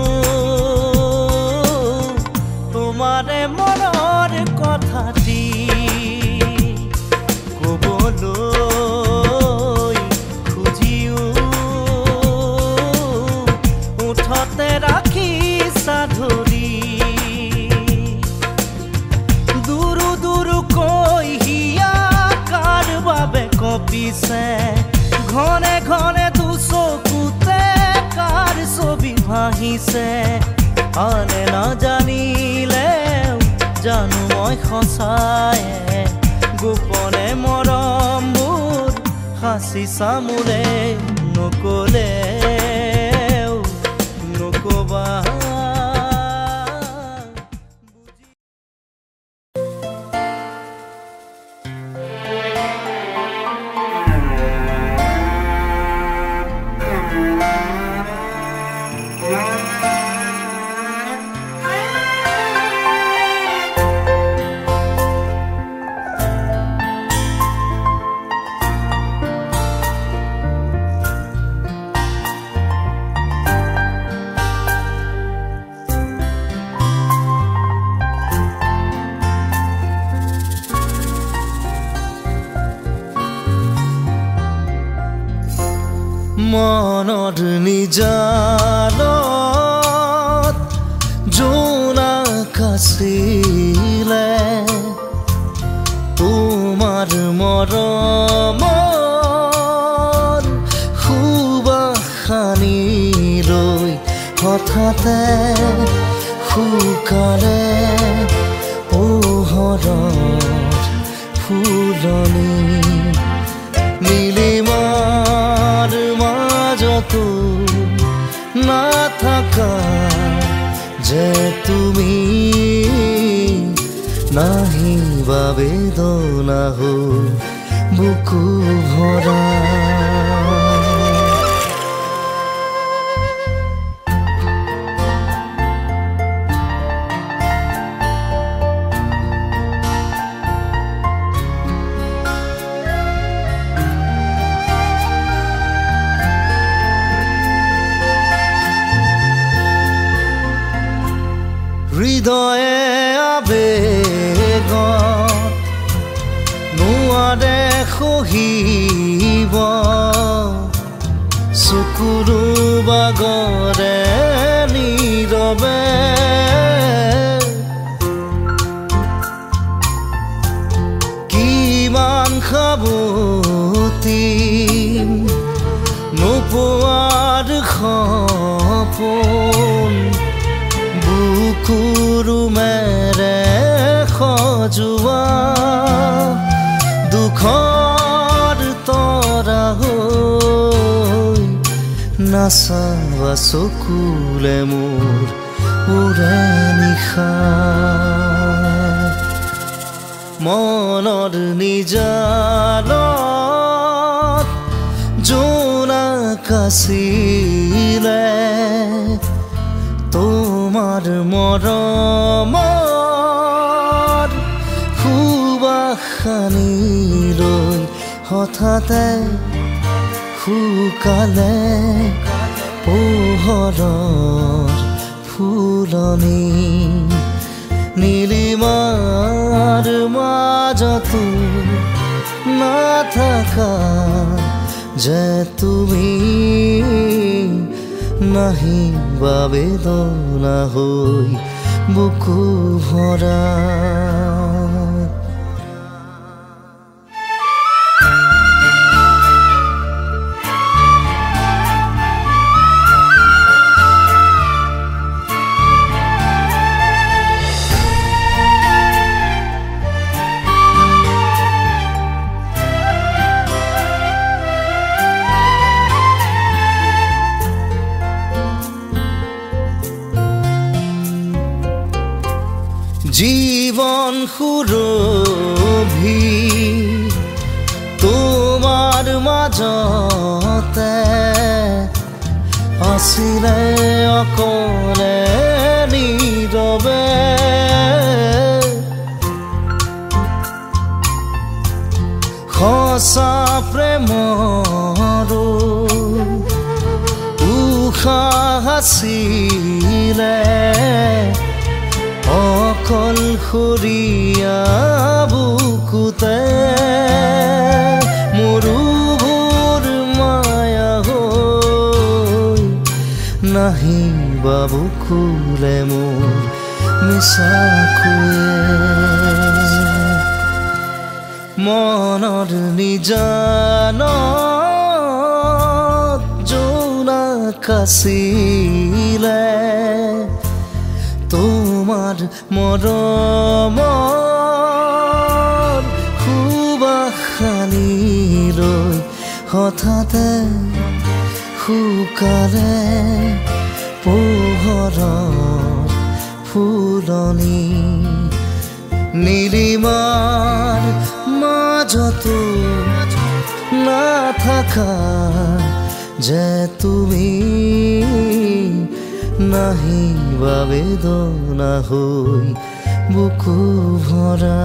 তোমাৰে মনৰ কথাটি কবলৈ খুজিও উঠতে ৰাখিছা ধৰি দুৰু দুৰুকৈ হিয়া কাৰ বাবে কঁপিছে ঘনে ঘনে দুচকুতে কাৰ ছবি ভাহিছে আনে নাজানিলেও জানো মই সঁচায়ে গোপনে মৰমবোৰ সাঁচিছা মোৰে নকলেও নকবা মনৰ নিজানত জোনাক আছিলে তোমাৰ মৰমৰ সুবাসনি লৈ হঠাতে শুকালে পোহৰৰ ফুলনি নীলিমাৰ মাজতো নাথাকা যে তুমি নাহিবা বেদনা হৈ বুকু ভৰা হৃদয়ে আবেগত নোৱাৰে সহিব চকুৰো বাগৰে নীৰৱে কিমান সাৱতি নোপোৱাৰ সপোন বুকুৰুমেৰে সজোৱা দুখৰ তৰা হৈ নাচাবা চকুলে মোৰ উৰে নিশা মনৰ নিজানত জোনাক আছিলে তোমাৰ মৰমৰ সুবাসনি লৈ হঠাতে শুকালে পোহৰৰ ফুলনি নীলিমাৰ মাজতো নাথাকা যে তুমি নাহিবা বেদনা হৈ বুকু ভৰা জীবন সুৰভি তোমাৰ মাজতে আছিলে অকলে নীৰৱে সঁচা প্ৰেমৰো উশাহ আছিলে অকলশৰীয়া বুকুতে মৰুভূৰ মায়া হৈ নাহিবা বুকুলে মোৰ মিছাকৈ মনৰ নিজানত জোনাক আছিলে তোমাৰ মৰমৰ সুবাসনি লৈ হঠাতে শুকালে পোহৰৰ ফুলনি নীলিমাৰ মাজতো নাথাকা যে তুমি নাহিবা বেদনা হৈ বুকু ভৰা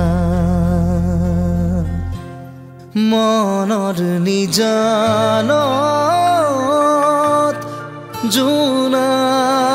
মনৰ নিজানত জোনাক